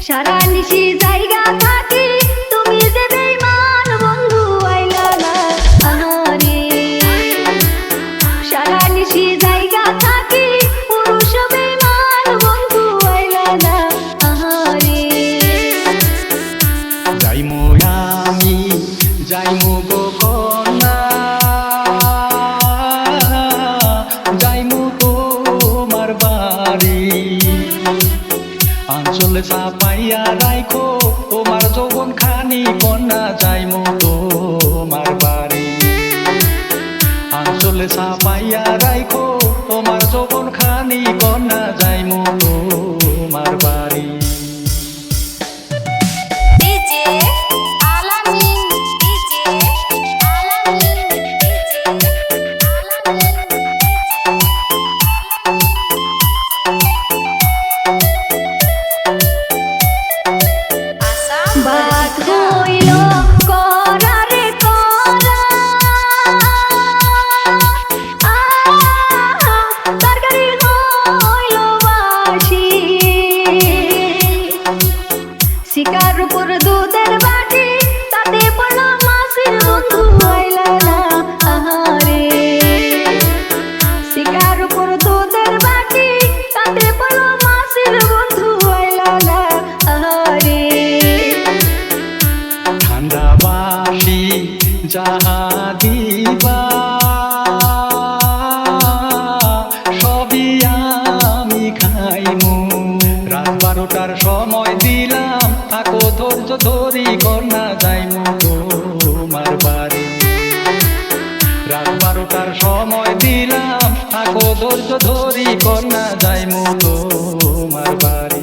সারা নিশি জায়গা থাকি তুমি যে বেঈমান বন্ধু আইলা না আহারে সারা নিশি জায়গা থাকি পুরুষ বেঈমান বন্ধু আইলা না আহারে যাইমু আমি যাইমু গো কন্যা যাইমু তোমার বাড়ি আঞ্চলে চাপাইয়া রাইখো তোমার যৌবন খানি কন্যা যাইমু তোমার বাড়ি আঞ্চলে চাপাইয়া রাইখো তোমার যৌবন খানি কন্যা যাইমু তোমার বাড়ি। বাত হইল করারে করা তরকারি হইল বাসি শিকার উপর দুধের বাটি তাতে পড়লো মাছের বন্ধু আইলা না আহারে শিকার উপর দুধের বাটি তাতে পড়লো মাছের বন্ধু আইলা না আহারে ঠান্ডাবাসি যাহা দিবা সবই আমি খাইমু রাত 12টার সময় দিলাম থাকো ধৈর্য ধরি কন্যা যাইমু তোমার বাড়ি রাত 12টার সময় দিলাম থাকো ধৈর্য ধরি কন্যা যাইমু তোমার বাড়ি।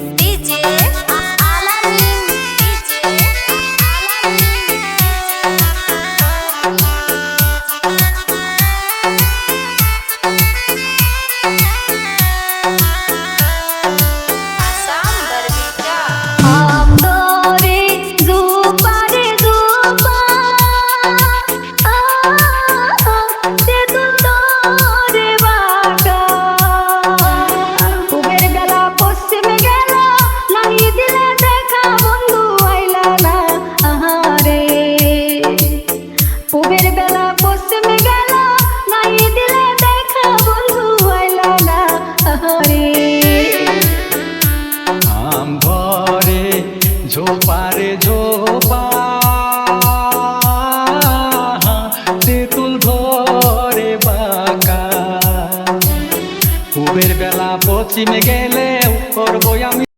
ঘরে ঝোপারে ঝোপা তেঁতুল ধরে বাঁকা পূবের বেলা পশ্চিমে গেলে করবো আমি।